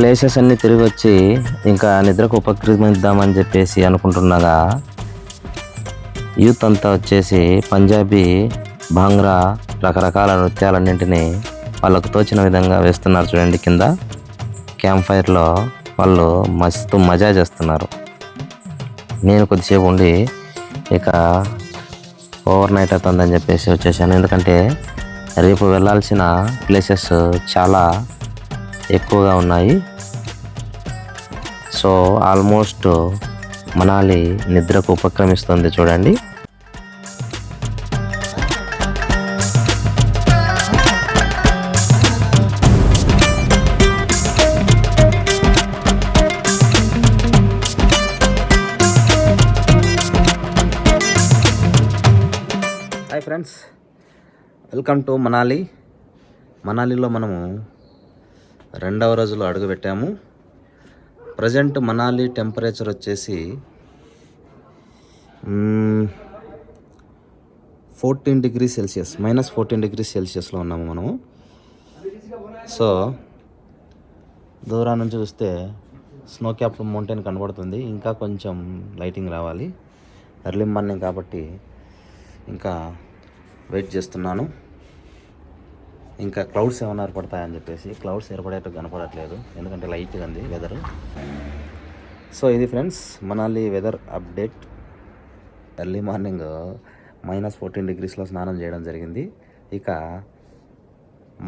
Places అన్నీ తిరిగి వచ్చి ఇంకా నిద్రకు ఉపక్రమిద్దామని చెప్పేసి అనుకుంటున్నాగా యూత్ అంతా వచ్చేసి పంజాబీ, భాంగ్రా రకరకాల నృత్యాలన్నింటినీ వాళ్ళకు తోచిన విధంగా వేస్తున్నారు. చూడండి, కింద క్యాంప్ ఫైర్లో వాళ్ళు మస్తు మజా చేస్తున్నారు. నేను కొద్దిసేపు ఉండి ఇక ఓవర్ నైట్ అవుతుందని చెప్పేసి వచ్చేసాను. ఎందుకంటే రేపు వెళ్ళాల్సిన ప్లేసెస్ చాలా ఎక్కువగా ఉన్నాయి. సో ఆల్మోస్ట్ మనాలి నిద్రకు ఉపక్రమిస్తుంది. చూడండి, hi friends, welcome to Manali. మనాలిలో మనము 2వ రోజులో అడుగుపెట్టాము. ప్రజెంట్ మనాలి టెంపరేచర్ వచ్చేసి 14 డిగ్రీ సెల్సియస్, -14 డిగ్రీ సెల్సియస్లో ఉన్నాము మనము. సో దూరం నుంచి చూస్తే స్నో క్యాప్ మౌంటైన్ కనబడుతుంది. ఇంకా కొంచెం లైటింగ్ రావాలి. ఎర్లీ మార్నింగ్ కాబట్టి ఇంకా వెయిట్ చేస్తున్నాను. ఇంకా క్లౌడ్స్ ఏమైనా ఏర్పడతాయని చెప్పేసి. క్లౌడ్స్ ఏర్పడేట్టు కనపడట్లేదు, ఎందుకంటే లైట్గా ఉంది వెదరు. సో ఇది friends Manali weather update. Early morning -14 డిగ్రీస్లో స్నానం చేయడం జరిగింది. ఇక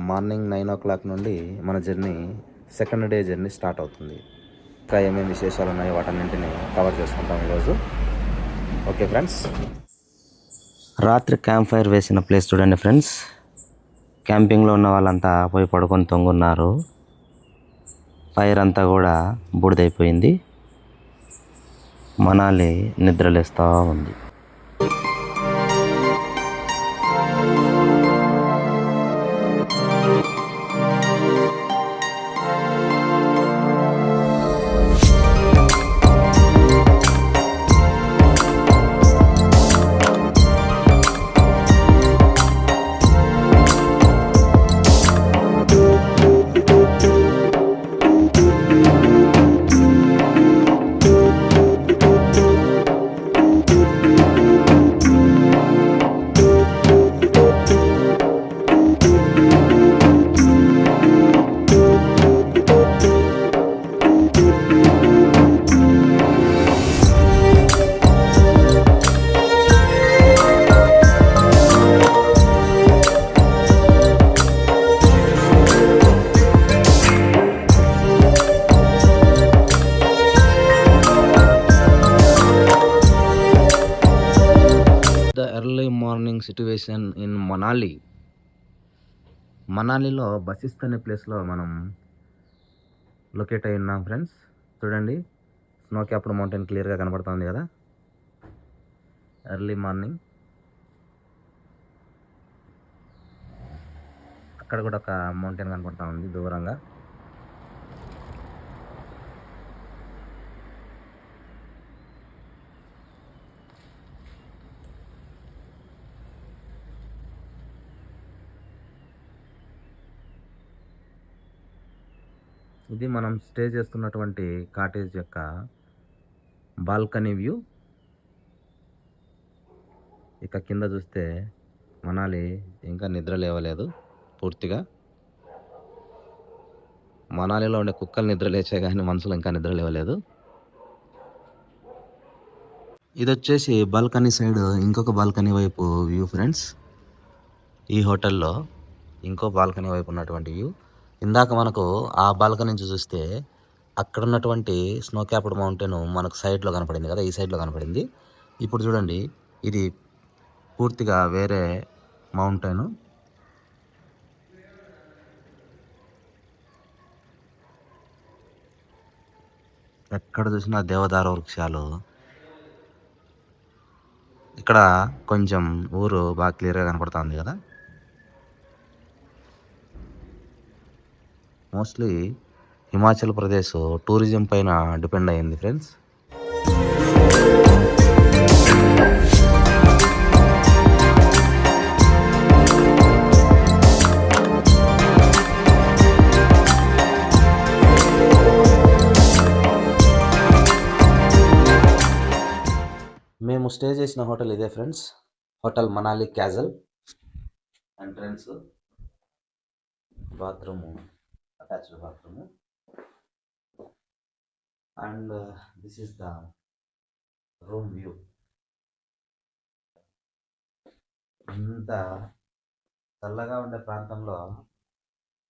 మార్నింగ్ 9 o'clock నుండి మన journey, second day journey start అవుతుంది. ఇంకా ఏమేమి విశేషాలు ఉన్నాయో వాటన్నింటినీ కవర్ చేసుకుంటాం ఈరోజు. ఓకే ఫ్రెండ్స్, రాత్రి క్యాంప్ ఫైర్ వేసిన ప్లేస్ చూడండి ఫ్రెండ్స్. క్యాంపింగ్లో ఉన్న వాళ్ళంతా పోయి పడుకొని తొంగున్నారు. ఫైర్ అంతా కూడా బూడిదైపోయింది. మనాలి నిద్రలేస్తూ ఉంది. Early morning situation in Manali. మనాలిలో బసిస్త్ అనే ప్లేస్లో మనం లొకేట్ అయి ఉన్నాం ఫ్రెండ్స్. చూడండి, స్నో క్యాప్డ్ మౌంటైన్ క్లియర్గా కనబడుతుంది కదా. ఎర్లీ మార్నింగ్ అక్కడ కూడా ఒక మౌంటైన్ కనబడుతూ ఉంది దూరంగా. ఇది మనం స్టే చేస్తున్నటువంటి కాటేజ్ యొక్క బాల్కనీ వ్యూ. ఇక కింద చూస్తే మనాలి ఇంకా నిద్ర లేవలేదు పూర్తిగా. మనాలిలో ఉండే కుక్కలు నిద్ర లేచే కానీ మనుషులు ఇంకా నిద్ర లేవలేదు. ఇది వచ్చేసి బాల్కనీ సైడ్ ఇంకొక బాల్కనీ వైపు వ్యూ ఫ్రెండ్స్. ఈ హోటల్లో ఇంకో బాల్కనీ వైపు ఉన్నటువంటి వ్యూ. ఇందాక మనకు ఆ బాల్కనీ నుంచి చూస్తే అక్కడ ఉన్నటువంటి స్నో క్యాప్డ్ మౌంటైన్ మనకు సైడ్లో కనపడింది కదా, ఈ సైడ్లో కనపడింది. ఇప్పుడు చూడండి, ఇది పూర్తిగా వేరే మౌంటైన్. ఎక్కడ చూసినా దేవదారు వృక్షాలు. ఇక్కడ కొంచెం ఊరు బాగా క్లియర్గా కనపడుతుంది కదా. మోస్ట్లీ హిమాచల్ ప్రదేశ్ టూరిజం పైన డిపెండ్ అయ్యింది ఫ్రెండ్స్. మేము స్టే చేసిన హోటల్ ఇదే friends, hotel Manali castle. Entrance, bathroom, attached bathroom, and this is the room view. ఇంత చల్లగా ఉండే ప్రాంతంలో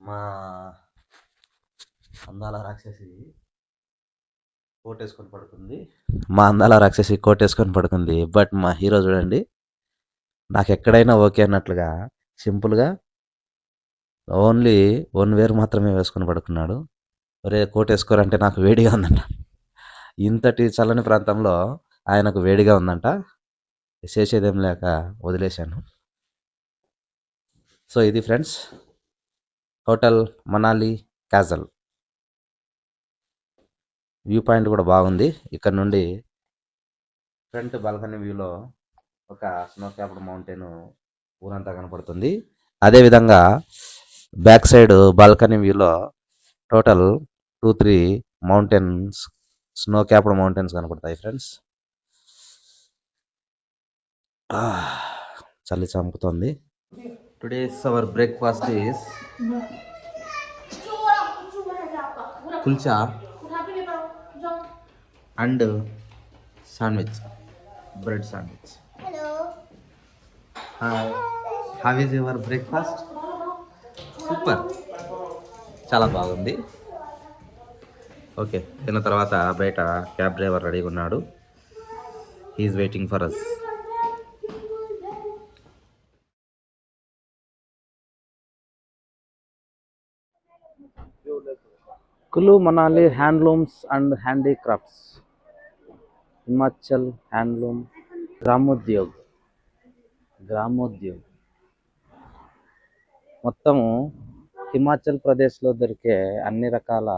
మా అందాల రాక్షసి కోటేసుకొని పడుకుంది. బట్ మా హీరో చూడండి, నాకు ఎక్కడైనా ఓకే అన్నట్లుగా సింపుల్గా ఓన్లీ 1 వేర్ మాత్రమే వేసుకొని పడుకున్నాడు. ఒరే కోట్ వేసుకోరంటే నాకు వేడిగా ఉందంట. ఇంతటి చల్లని ప్రాంతంలో ఆయనకు వేడిగా ఉందంట. చేసేదేం లేక వదిలేశాను. సో ఇది friends hotel Manali castle. View point కూడా బాగుంది. ఇక్కడ నుండి ఫ్రంట్ బాల్కనీ వ్యూలో ఒక స్నో క్యాప్డ్ మౌంటైన్ ఊరంతా కనపడుతుంది. అదేవిధంగా బ్యాక్ సైడ్ బాల్కనీ వ్యూలో total 2-3 mountains, snow capped mountains కనపడతాయి ఫ్రెండ్స్. చలి చంపుతుంది. Today's hour breakfast is kulcha and sandwich, bread sandwich. Hi, how is your breakfast? Super, చాలా బాగుంది. ఓకే, తిన్న తర్వాత బయట క్యాబ్ డ్రైవర్ రెడీగా ఉన్నాడు. He's waiting for us. Kullu Manali handlooms and handicrafts, Himachal handloom, Gramodyog. మొత్తము హిమాచల్ ప్రదేశ్లో దొరికే అన్ని రకాల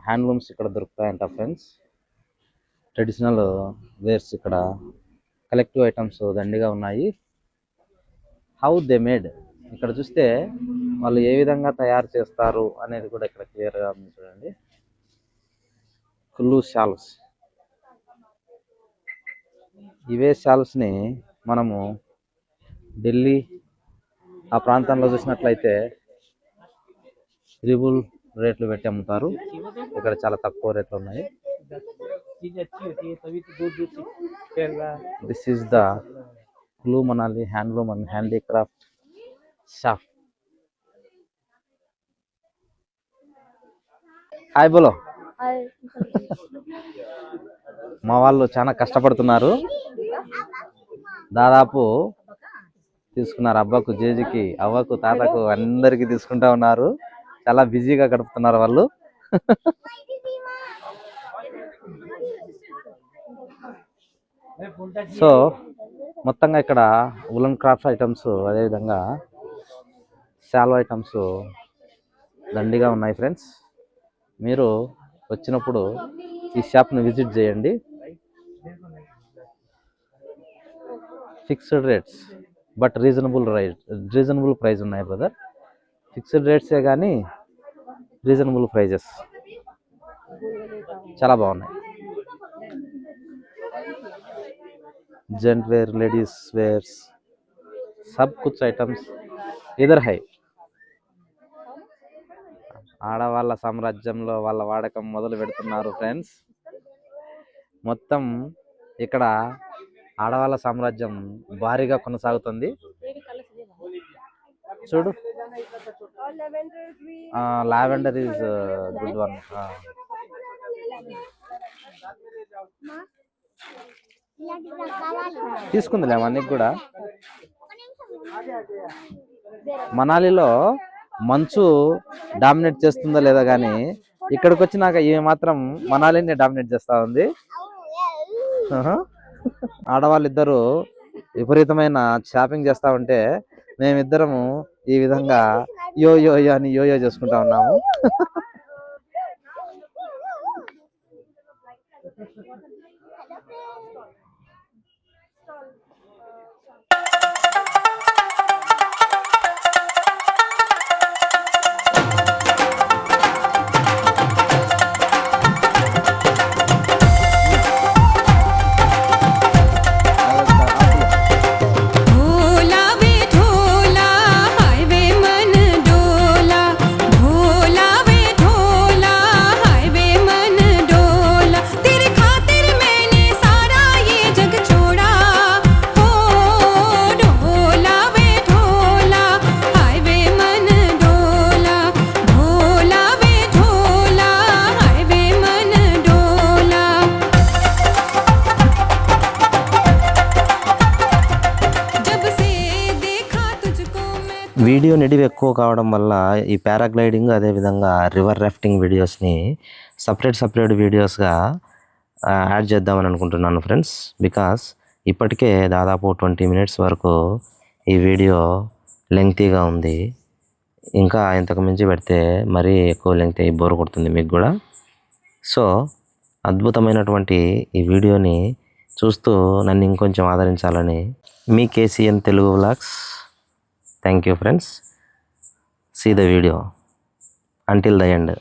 హ్యాండ్లూమ్స్ ఇక్కడ దొరుకుతాయంట ఫ్రెండ్స్. ట్రెడిషనల్ వేర్స్ ఇక్కడ, కలెక్టివ్ ఐటమ్స్ దండిగా ఉన్నాయి. హౌ దే మేడ్, ఇక్కడ చూస్తే వాళ్ళు ఏ విధంగా తయారు చేస్తారు అనేది కూడా ఇక్కడ క్లియర్గా ఉంది చూడండి. కులు షాల్స్, ఇవే షాల్స్ని మనము ఢిల్లీ ఆ ప్రాంతంలో చూసినట్లయితే త్రిబుల్ రేట్లు పెట్టి అమ్ముతారు. ఇక్కడ చాలా తక్కువ రేట్లు ఉన్నాయి. This is the Kullu Manali handloom and handicraft shop. Hi బోలో. మా వాళ్ళు చాలా కష్టపడుతున్నారు. దాదాపు తీసుకున్నారు. అబ్బకు, జేజీకి, అవ్వకు, తాతకు అందరికి తీసుకుంటా ఉన్నారు. చాలా బిజీగా గడుపుతున్నారు వాళ్ళు. సో మొత్తంగా ఇక్కడ ఉలన్ క్రాఫ్ట్ ఐటమ్స్, అదేవిధంగా శాల్వా ఐటమ్స్ దండిగా ఉన్నాయి ఫ్రెండ్స్. మీరు వచ్చినప్పుడు ఈ షాప్ని విజిట్ చేయండి. Fixed rates but reasonable price ఉన్నాయి బ్రదర్. ఫిక్స్డ్ రేట్సే కానీ రీజనబుల్ ప్రైజెస్ చాలా బాగున్నాయి. जेंट वेयर, लेडीज वेयर्स, सब कुछ आइटम्स इधर है. ఆడవాళ్ళ సామ్రాజ్యంలో వాళ్ళ వాడకం మొదలు పెడుతున్నారు ఫ్రెండ్స్. మొత్తం ఇక్కడ ఆడవాళ్ళ సామ్రాజ్యం భారీగా కొనసాగుతుంది. చూడు, లావెండర్ ఈజ్ గుడ్ వన్. తీసుకుందిలే మనకి కూడా. మనాలిలో మంచు డామినేట్ చేస్తుందో లేదో కానీ ఇక్కడికి వచ్చినాక ఈ మాత్రం మనాలిని డామినేట్ చేస్తూ ఉంది. ఆడవాళ్ళిద్దరూ విపరీతమైన షాపింగ్ చేస్తూ ఉంటే మేమిద్దరము ఈ విధంగా యో అని యోయో చేసుకుంటా ఉన్నాము. వీడియో నిడివి ఎక్కువ కావడం వల్ల ఈ పారాగ్లైడింగ్ అదేవిధంగా రివర్ రాఫ్టింగ్ వీడియోస్ని సపరేట్ వీడియోస్గా యాడ్ చేద్దామని అనుకుంటున్నాను ఫ్రెండ్స్. బికాస్ ఇప్పటికే దాదాపు 20 మినిట్స్ వరకు ఈ వీడియో లెంగ్తీగా ఉంది. ఇంకా ఇంతకు మించి పెడితే మరీ ఎక్కువ లెంగ్త్ అయ్యి బోర్ కొడుతుంది మీకు కూడా. సో అద్భుతమైనటువంటి ఈ వీడియోని చూస్తూ నన్ను ఇంకొంచెం ఆదరించాలని మీ KCN Telugu vlogs. Thank you friends. See the video until the end.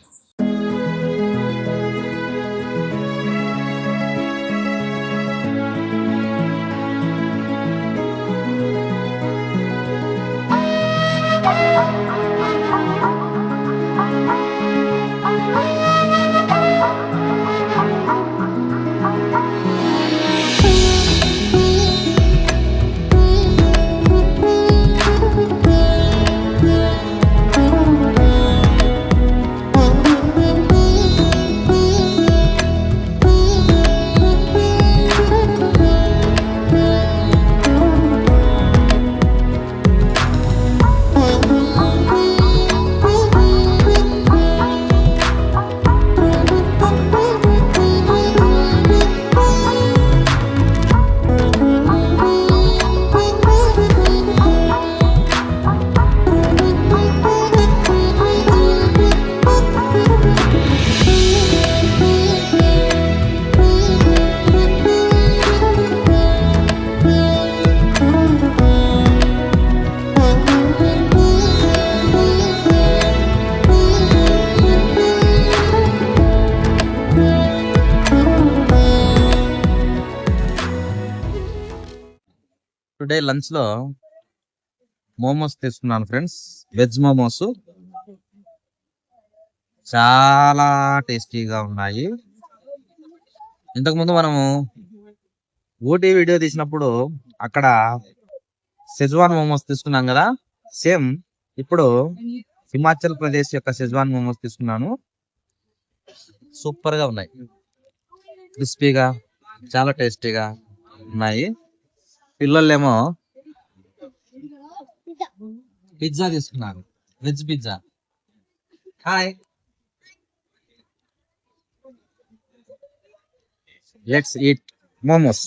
Today లంచ్లో మోమోస్ తీసుకున్నాను ఫ్రెండ్స్. వెజ్ మోమోస్ చాలా టేస్టీగా ఉన్నాయి. ఇంతకుముందు మనము ఊటీ వీడియో తీసినప్పుడు అక్కడ షెజ్వాన్ మోమోస్ తీసుకున్నాం కదా, సేమ్ ఇప్పుడు హిమాచల్ ప్రదేశ్ యొక్క షెజ్వాన్ మోమోస్ తీసుకున్నాను. సూపర్గా ఉన్నాయి, క్రిస్పీగా చాలా టేస్టీగా ఉన్నాయి. పిల్లలేమో పిజ్జా తీసుకున్నారు, veg pizza. Hi, let's eat momos.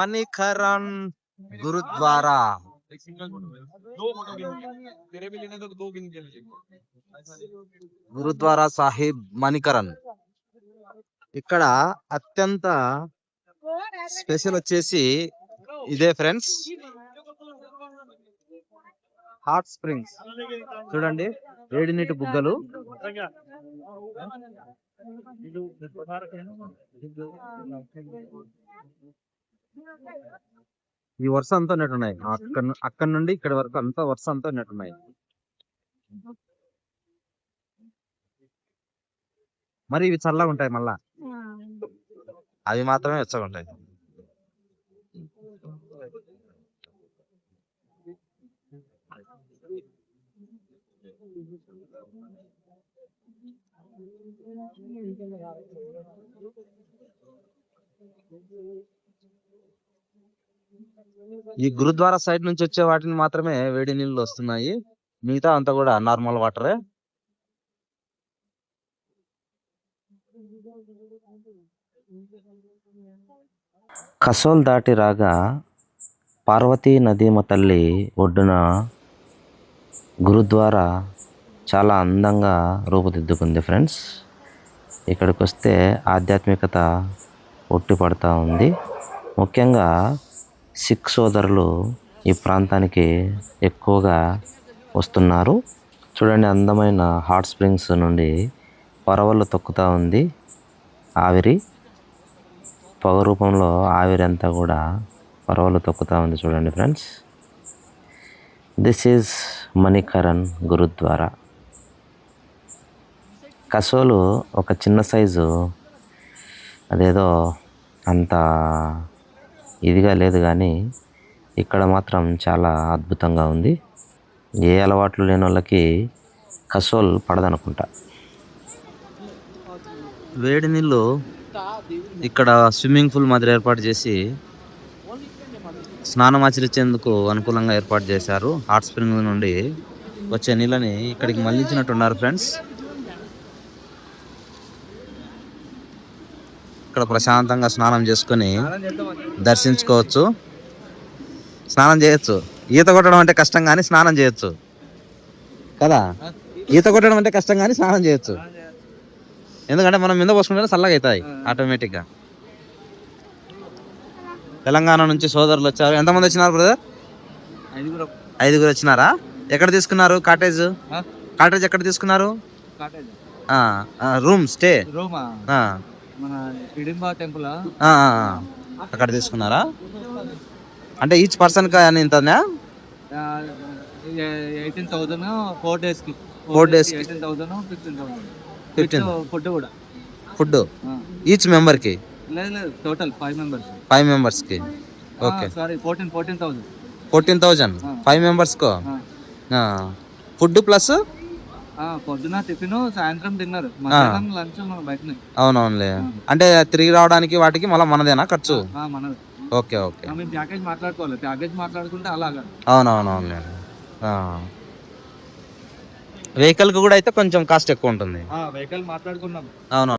Manikaran Gurudwara. Gurudwara Sahib Manikaran. ఇక్కడ అత్యంత స్పెషల్ వచ్చేసి ఇదే ఫ్రెండ్స్, హాట్ స్ప్రింగ్స్. చూడండి, వేడి నీటి బుగ్గలు. ఈ వరుస అంతా ఉన్నట్టున్నాయి, అక్కడ నుండి ఇక్కడ వరకు అంతా వరుస అంతా ఉన్నట్టున్నాయి. మరి ఇవి చల్లగా ఉంటాయి, మళ్ళా అవి మాత్రమే వెచ్చగా ఉంటాయి. ఈ గురుద్వారా సైడ్ నుంచి వచ్చే వాటిని మాత్రమే వేడి నీళ్ళు వస్తున్నాయి, మిగతా అంతా కూడా నార్మల్ వాటరే. కసోల్ దాటి రాగా పార్వతీ నదీమ తల్లి ఒడ్డున గురుద్వారా చాలా అందంగా రూపుదిద్దుకుంది ఫ్రెండ్స్. ఇక్కడికి వస్తే ఆధ్యాత్మికత ఉట్టిపడతా ఉంది. ముఖ్యంగా సిక్ సోదరులు ఈ ప్రాంతానికి ఎక్కువగా వస్తున్నారు. చూడండి, అందమైన హాట్ స్ప్రింగ్స్ నుండి పరవళ్ళు తొక్కుతూ ఉంది ఆవిరి. పొగ రూపంలో ఆవిరి అంతా కూడా పరవళ్ళు తొక్కుతూ ఉంది. చూడండి friends, this is Manikaran gurdwara. కసోలు ఒక చిన్న సైజు, అదేదో అంత ఇదిగా లేదు, కానీ ఇక్కడ మాత్రం చాలా అద్భుతంగా ఉంది. ఏ అలవాట్లు లేని వాళ్ళకి కసోల్ పడదనుకుంటా. వేడి నీళ్ళు ఇక్కడ స్విమ్మింగ్ పూల్ మాదిరి ఏర్పాటు చేసి స్నానం ఆచరించేందుకు అనుకూలంగా ఏర్పాటు చేశారు. హాట్ స్ప్రింగ్ నుండి వచ్చే నీళ్ళని ఇక్కడికి మళ్లించినట్టున్నారు ఫ్రెండ్స్. ఇక్కడ ప్రశాంతంగా స్నానం చేసుకొని దర్శించుకోవచ్చు, స్నానం చేయొచ్చు. ఈత కొట్టడం అంటే కష్టం కానీ స్నానం చేయొచ్చు కదా. ఈత కొట్టడం అంటే కష్టం కానీ స్నానం చేయొచ్చు, ఎందుకంటే మనం మీద పోసుకుంటే చల్లగా అవుతాయి ఆటోమేటిక్గా. తెలంగాణ నుంచి సోదరులు వచ్చారు. ఎంతమంది వచ్చినారు బ్రదర్? 5గురు వచ్చినారా? ఎక్కడ తీసుకున్నారు కాటేజ్? కాటేజ్ ఎక్కడ తీసుకున్నారు? రూమ్ స్టే అక్కడ తీసుకున్నారా? అంటే ఈచ్ పర్సన్ ఇంతనా? 18,000 4 days కి. 4 days 18,000 15,000 ఫుడ్ కూడా. ఫుడ్ ఈచ్ మెంబర్ కి? లేదు, టోటల్ 5 members. 5 members కి. Okay, sorry 14,000. 14,000 5 members కో. ఫుడ్ ప్లస్ పొద్దున టిఫిన్, సాయంత్రం డిన్నర్, మధ్యాహ్నం లంచ్ బయటనే. అవునవునులే. అంటే తిరిగి రావడానికి వాటికి మళ్ళీ మనదేనా ఖర్చు? మనది. ఓకే ఓకే, మేము ప్యాకేజ్ మాట్లాడుకోవాలి. ప్యాకేజ్ మాట్లాడుకుంటే అలాగా. అవునవునవునులే. వెహికల్ కి కూడా అయితే కొంచెం కాస్ట్ ఎక్కువ ఉంటుంది. వెహికల్ మాట్లాడుకున్నాం. అవును.